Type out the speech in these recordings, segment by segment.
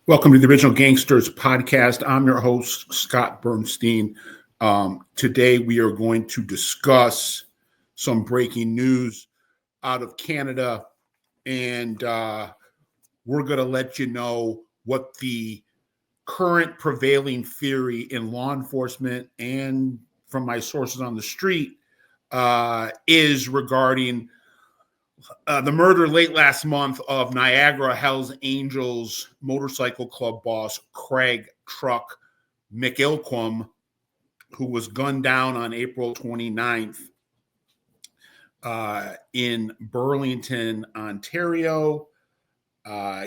Welcome to the original Gangsters Podcast. I'm your host, Scott Burnstein. Today, we are going to discuss some breaking news out of Canada, and we're going to let you know what the current prevailing theory in law enforcement and from my sources on the street is regarding the murder late last month of Niagara Hells Angels motorcycle club boss Craig Truck McIllquum, who was gunned down on April 29th in Burlington, Ontario.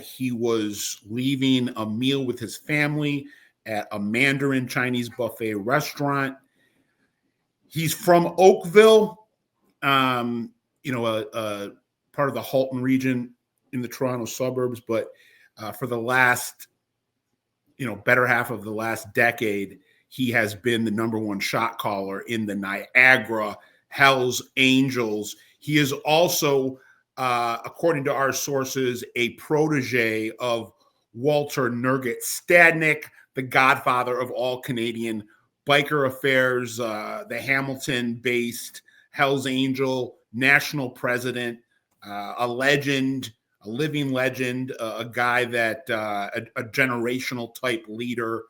He was leaving a meal with his family at a Mandarin Chinese buffet restaurant. He's from Oakville, a part of the Halton region in the Toronto suburbs, but for the last, better half of the last decade, he has been the number one shot caller in the Niagara Hells Angels. He is also, according to our sources, a protege of Walter Nugget Stadnik, the godfather of all Canadian biker affairs, the Hamilton-based Hells Angel national president, a legend, a living legend, a guy that a generational type leader,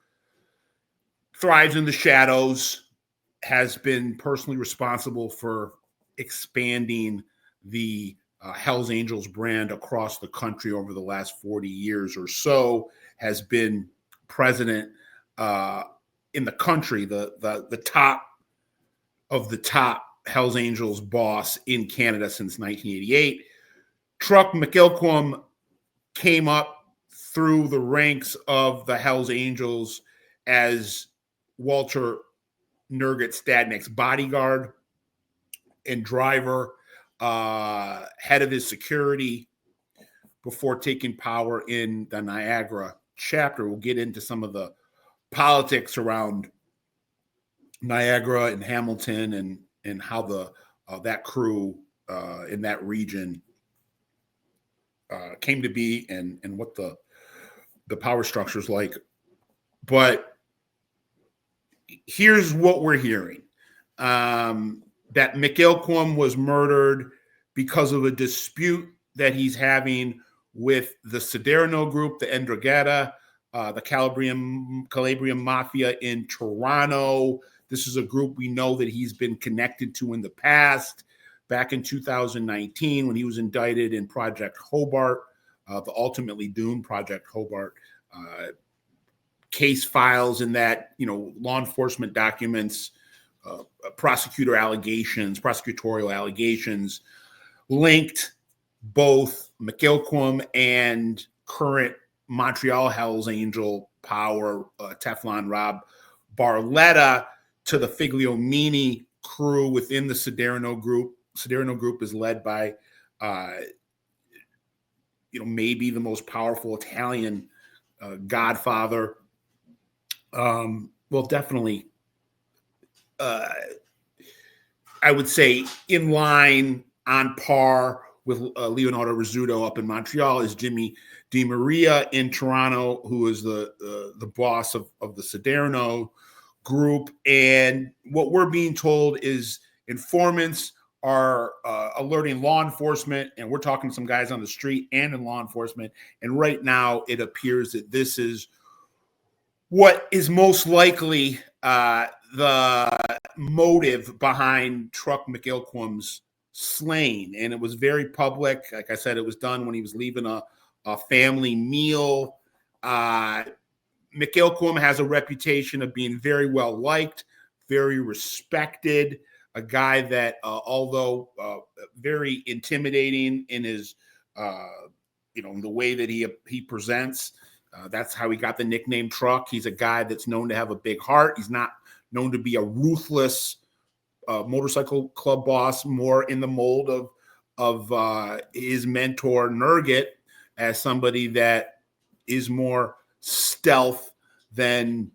thrives in the shadows, has been personally responsible for expanding the Hells Angels brand across the country over the last 40 years or so, has been president in the country, the top of the top Hells Angels boss in Canada since 1988. Truck McIllquum came up through the ranks of the Hells Angels as Walter Nugget Stadnik's bodyguard and driver, head of his security, before taking power in the Niagara chapter. We'll get into some of the politics around Niagara and Hamilton and how that crew in that region came to be and what the power structure is like. But here's what we're hearing. That McIllquum was murdered because of a dispute that he's having with the Sederno group, the Ndrangheta, the Calabrian Mafia in Toronto. This is a group we know that he's been connected to in the past. Back in 2019, when he was indicted in Project Hobart, the ultimately doomed Project Hobart case files in that, law enforcement documents, prosecutorial allegations linked both McIllquum and current Montreal Hells Angel power, Teflon Rob Barletta, to the Figliomini crew within the Sederno group. Sederno group is led by, maybe the most powerful Italian godfather. Definitely, I would say in line, on par with Leonardo Rizzuto up in Montreal is Jimmy DiMaria in Toronto, who is the boss of the Sederno group. And what we're being told is informants are alerting law enforcement, and we're talking to some guys on the street and in law enforcement. And right now it appears that this is what is most likely the motive behind Truck McIllquum's slaying. And it was very public. Like I said, it was done when he was leaving a family meal. McIllquum has a reputation of being very well liked, very respected, a guy that, although very intimidating in his, the way that he presents, that's how he got the nickname Truck. He's a guy that's known to have a big heart. He's not known to be a ruthless motorcycle club boss, more in the mold of his mentor Nugget, as somebody that is more stealth than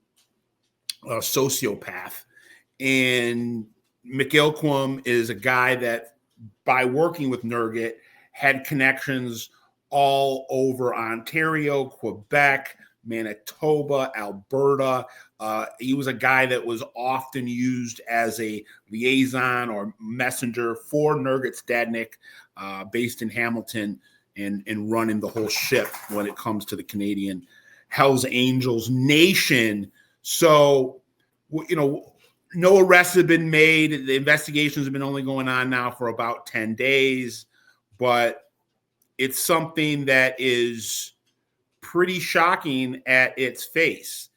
a sociopath. And McIllquum is a guy that, by working with Nugget, had connections all over Ontario, Quebec, Manitoba, Alberta. He was a guy that was often used as a liaison or messenger for Nergit Stadnik, based in Hamilton, and running the whole ship when it comes to the Canadian Hells Angels Nation. So, no arrests have been made. The investigations have been only going on now for about 10 days, but it's something that is pretty shocking at its face.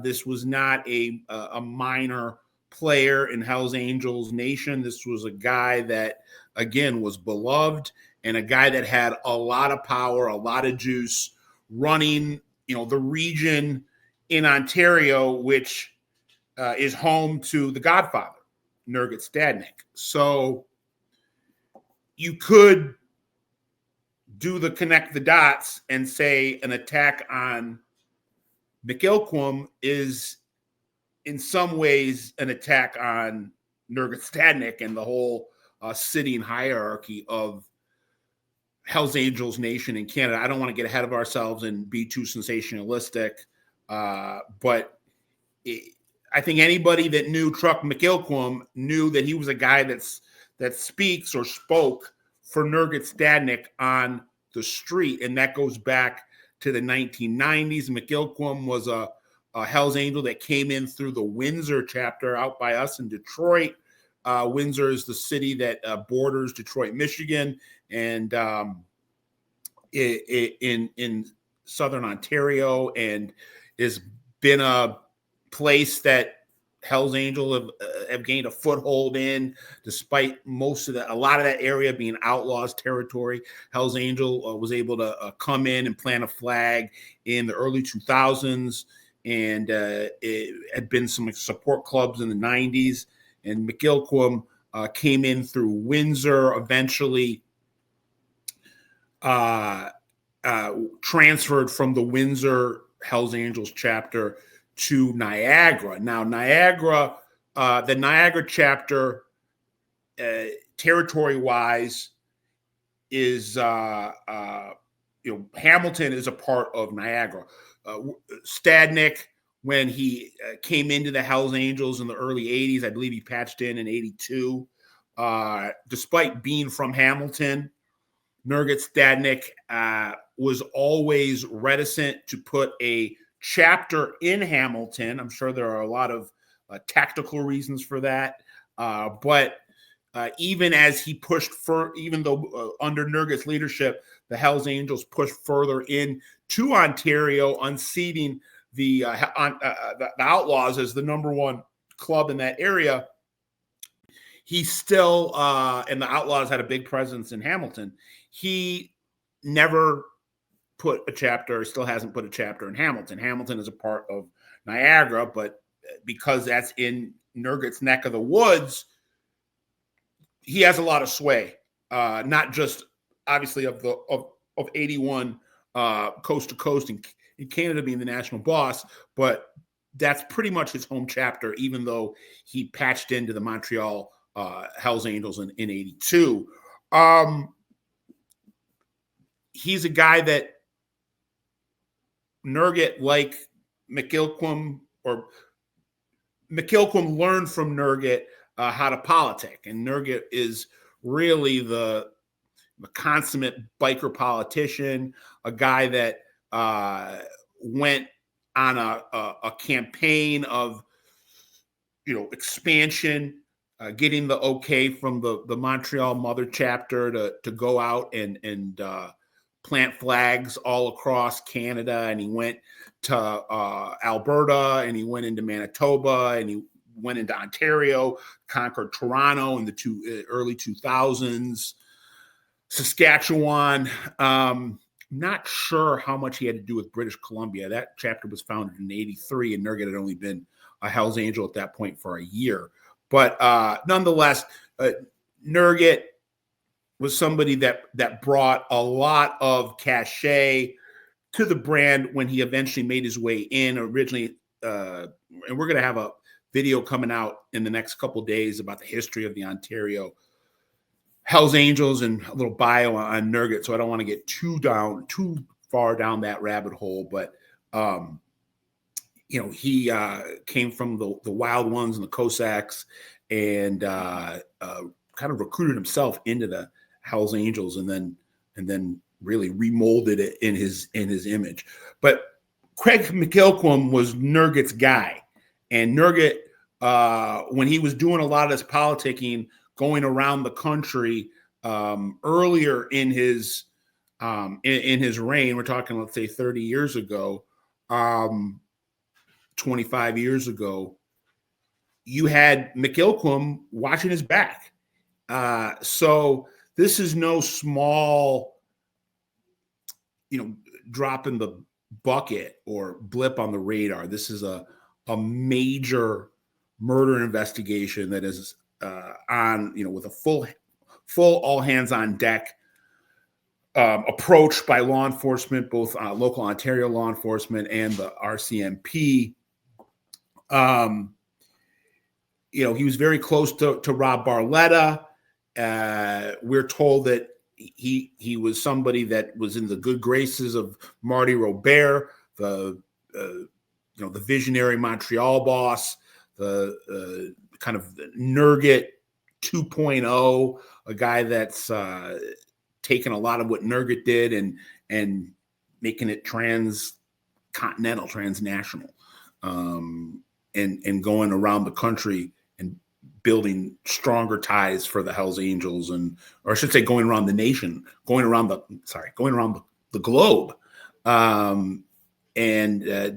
This was not a minor player in Hells Angels Nation. This was a guy that, again, was beloved, and a guy that had a lot of power, a lot of juice, running, the region in Ontario, which is home to the Godfather, Nergit Stadnik. So you could connect the dots and say an attack on McIllquum is in some ways an attack on Nergit Stadnik and the whole city and hierarchy of Hells Angels Nation in Canada. I don't want to get ahead of ourselves and be too sensationalistic, but I think anybody that knew Truck McIllquum knew that he was a guy that speaks or spoke for Nergit Stadnik on the street, and that goes back to the 1990s. McIllquum was a Hells Angel that came in through the Windsor chapter out by us in Detroit. Windsor is the city that borders Detroit, Michigan, and in southern Ontario, and has been a place that Hells Angel have gained a foothold in, despite a lot of that area being outlaws territory. Hells Angel was able to come in and plant a flag in the early 2000s, and it had been some support clubs in the 90s. And McIllquum came in through Windsor, eventually transferred from the Windsor Hells Angels chapter to Niagara. Now, the Niagara chapter, territory-wise, is Hamilton is a part of Niagara. Stadnik, when he came into the Hells Angels in the early 80s, I believe he patched in 82. Despite being from Hamilton, Nergit Stadnik was always reticent to put a chapter in Hamilton. I'm sure there are a lot of tactical reasons for that. But even as he pushed even though under Nergit's leadership, the Hells Angels pushed further in to Ontario, unseating the Outlaws as the number one club in that area. He still, and the Outlaws had a big presence in Hamilton. He never put a chapter, still hasn't put a chapter in Hamilton. Hamilton is a part of Niagara, but because that's in Nergit's neck of the woods, he has a lot of sway. Not just obviously of 81 coast to coast and in Canada being the national boss, but that's pretty much his home chapter, even though he patched into the Montreal Hells Angels in 82. He's a guy that Nergit, like McIllquum, or McIllquum learned from Nergit how to politic, and Nergit is really the consummate biker politician, a guy that went on a campaign of expansion, getting the okay from the Montreal mother chapter to go out and plant flags all across Canada. And he went to Alberta, and he went into Manitoba, and he went into Ontario, conquered Toronto in the early 2000s, Saskatchewan. Not sure how much he had to do with British Columbia. That chapter was founded in 83, and Nergit had only been a Hells Angel at that point for a year. But nonetheless, Nergit was somebody that brought a lot of cachet to the brand when he eventually made his way in. Originally, and we're going to have a video coming out in the next couple of days about the history of the Ontario Hells Angels and a little bio on Nergit, so I don't want to get too far down that rabbit hole. But He came from the Wild Ones and the Cossacks, and kind of recruited himself into the Hells Angels, and then really remolded it in his image. But Craig McIllquum was Nurgit's guy, and Nurgit, when he was doing a lot of this politicking, going around the country earlier in his reign, we're talking, let's say, 30 years ago, 25 years ago, you had McIllquum watching his back. So this is no small, drop in the bucket or blip on the radar. This is a major murder investigation that is on, with a full all hands on deck approach by law enforcement, both local Ontario law enforcement and the RCMP. He was very close to Rob Barletta. We're told that he was somebody that was in the good graces of Marty Robert, the visionary Montreal boss, the kind of Nurgit 2.0, a guy that's taken a lot of what Nurgit did and making it transcontinental, transnational, and going around the country and building stronger ties for the Hells Angels, or I should say, going around the nation, going around the globe, and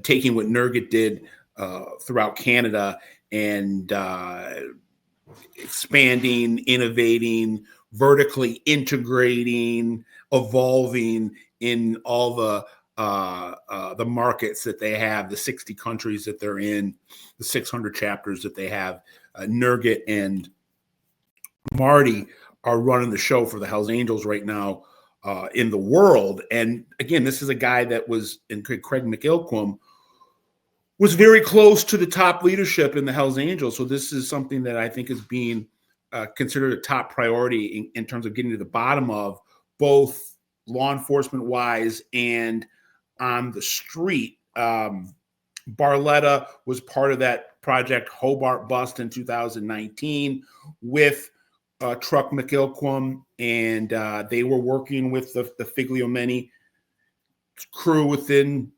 taking what Nurgit did throughout Canada and expanding, innovating, vertically integrating, evolving in all the markets that they have, the 60 countries that they're in, the 600 chapters that they have. Nurgit and Marty are running the show for the Hells Angels right now in the world. And again, this is a guy that was, and Craig McIllquum was very close to the top leadership in the Hells Angels. So this is something that I think is being considered a top priority in terms of getting to the bottom of, both law enforcement wise and on the street. Barletta was part of that Project Hobart bust in 2019 with Truck McIllquum, and they were working with the Figliomeni crew within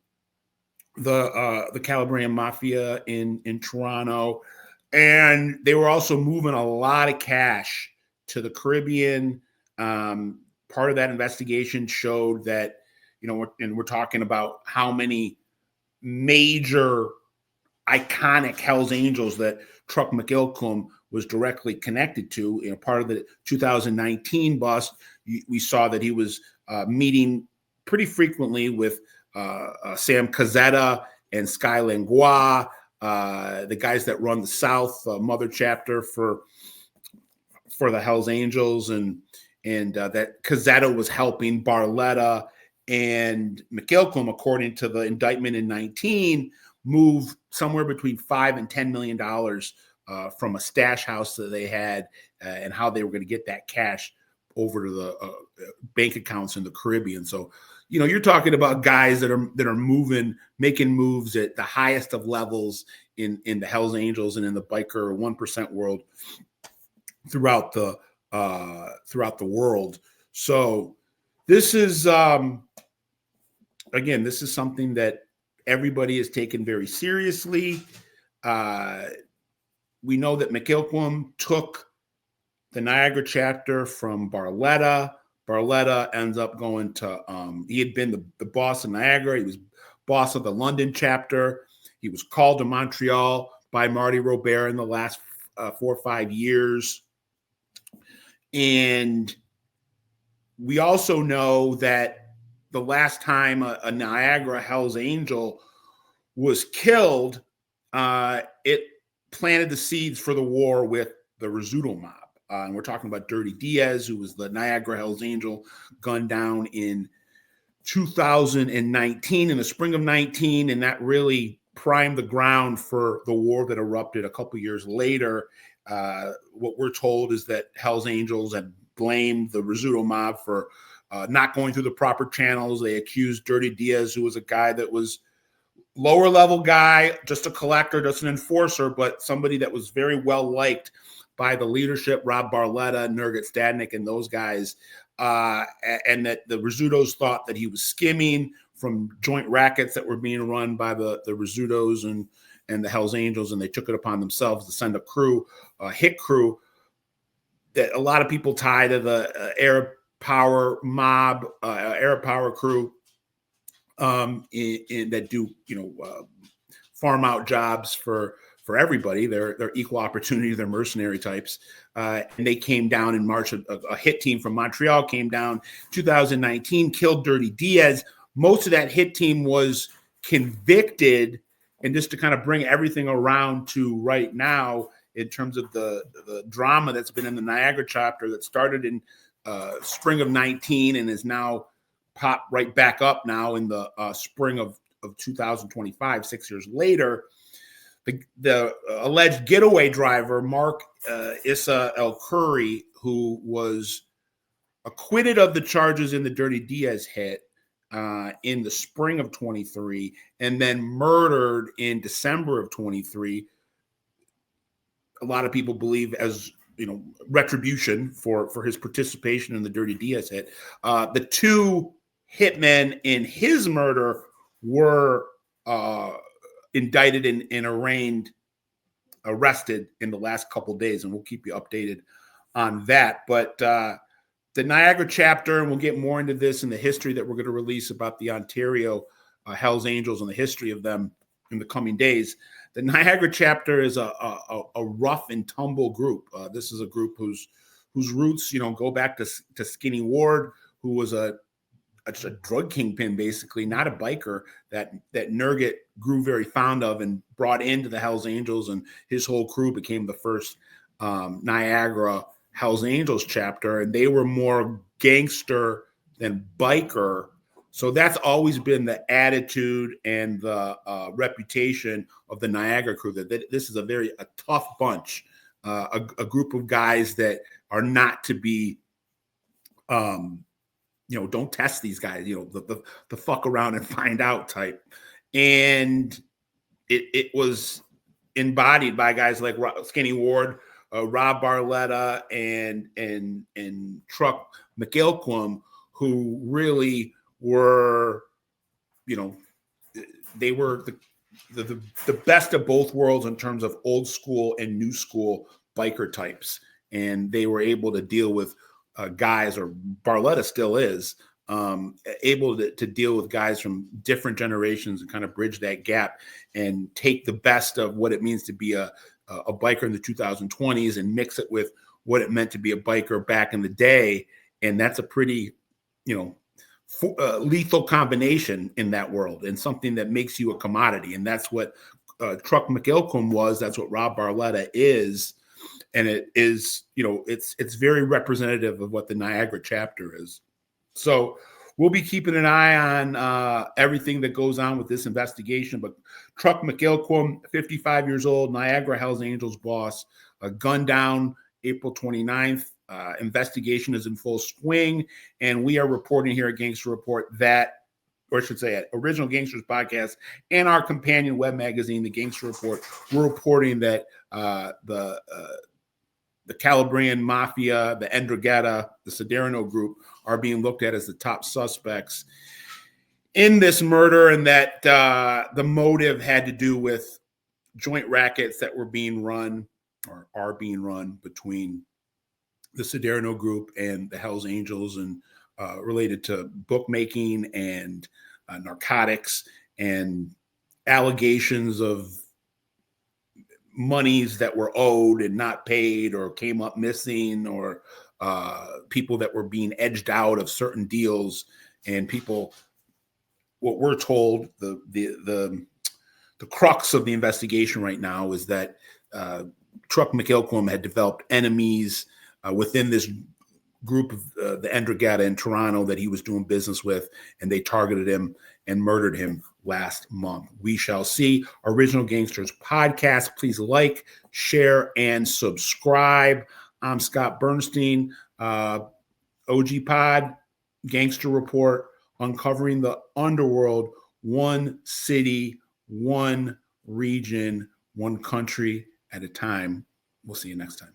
the Calabrian Mafia in Toronto, and they were also moving a lot of cash to the Caribbean. Part of that investigation showed that, and we're talking about how many major iconic Hells Angels that Truck McIllquum was directly connected to. Part of the 2019 bust, we saw that he was meeting pretty frequently with Sam Cazetta and Sky Langlois, the guys that run the South Mother chapter for the Hells Angels, and that Cazetta was helping Barletta and McIllquum, according to the indictment in 19, move somewhere between $5 and $10 million from a stash house that they had, and how they were going to get that cash over to the bank accounts in the Caribbean. So, you're talking about guys that are making moves at the highest of levels in the Hells Angels and in the biker 1% world throughout the world. So this is again, this is something that everybody is taken very seriously. We know that McIllquum took the Niagara chapter from Barletta. Barletta ends up going to, he had been the boss of Niagara. He was boss of the London chapter. He was called to Montreal by Marty Robert in the last 4 or 5 years. And we also know that the last time a Niagara Hells Angel was killed, it planted the seeds for the war with the Rizzuto mob. And we're talking about Dirty Diaz, who was the Niagara Hells Angel, gunned down in 2019, in the spring of 19, and that really primed the ground for the war that erupted a couple years later. What we're told is that Hells Angels had blamed the Rizzuto mob for not going through the proper channels. They accused Dirty Diaz, who was a guy that was lower level guy, just a collector, just an enforcer, but somebody that was very well liked by the leadership, Rob Barletta, Nurgat Stadnik, and those guys. And that the Rizzutos thought that he was skimming from joint rackets that were being run by the Rizzutos and the Hells Angels, and they took it upon themselves to send a crew, a hit crew, that a lot of people tie to the Arab Power mob, Arab Power crew, that do farm out jobs for everybody. They're equal opportunity, they're mercenary types, and they came down in March. A hit team from Montreal came down 2019, killed Dirty Diaz. Most of that hit team was convicted. And just to kind of bring everything around to right now, in terms of the drama that's been in the Niagara chapter that started in spring of 19 and is now popped right back up now in the spring of 2025, 6 years later. The alleged getaway driver, Mark Issa El Khoury, who was acquitted of the charges in the Dirty Diaz hit in the spring of 23 and then murdered in December of 23. A lot of people believe as retribution for his participation in the Dirty Diaz hit. The two hitmen in his murder were indicted and arrested in the last couple of days, and we'll keep you updated on that. But the Niagara chapter, and we'll get more into this in the history that we're going to release about the Ontario Hells Angels and the history of them in the coming days. The Niagara chapter is a rough and tumble group. This is a group whose roots, go back to Skinny Ward, who was a drug kingpin, basically, not a biker that Nurgat grew very fond of and brought into the Hells Angels, and his whole crew became the first Niagara Hells Angels chapter, and they were more gangster than biker. So that's always been the attitude and the reputation of the Niagara crew, that this is a tough bunch, a group of guys that are not to be, don't test these guys, the fuck around and find out type. And it was embodied by guys like Skinny Ward, Rob Barletta, and Truck McIllquum, who really were, they were the best of both worlds in terms of old school and new school biker types. And they were able to deal with guys, or Barletta still is, able to deal with guys from different generations and kind of bridge that gap and take the best of what it means to be a biker in the 2020s and mix it with what it meant to be a biker back in the day. And that's a pretty, lethal combination in that world, and something that makes you a commodity. And that's what Truck McIllquum was. That's what Rob Barletta is. And it is, it's very representative of what the Niagara chapter is. So we'll be keeping an eye on everything that goes on with this investigation. But Truck McIllquum, 55 years old, Niagara Hells Angels boss, gunned down April 29th. Investigation is in full swing, and we are reporting here at Gangster Report that, or I should say at Original Gangsters Podcast and our companion web magazine, the Gangster Report, we're reporting that the Calabrian Mafia, the Ndrangheta, the Sederno group are being looked at as the top suspects in this murder, and that the motive had to do with joint rackets that were being run or are being run between the Sederno group and the Hells Angels, and related to bookmaking and narcotics and allegations of monies that were owed and not paid or came up missing, or people that were being edged out of certain deals. And people, what we're told, the crux of the investigation right now is that Truck McIllquum had developed enemies within this group of the Ndrangheta in Toronto that he was doing business with, and they targeted him and murdered him last month. We shall see. Original Gangsters Podcast. Please like, share, and subscribe. I'm Scott Burnstein, OG Pod, Gangster Report, uncovering the underworld, one city, one region, one country at a time. We'll see you next time.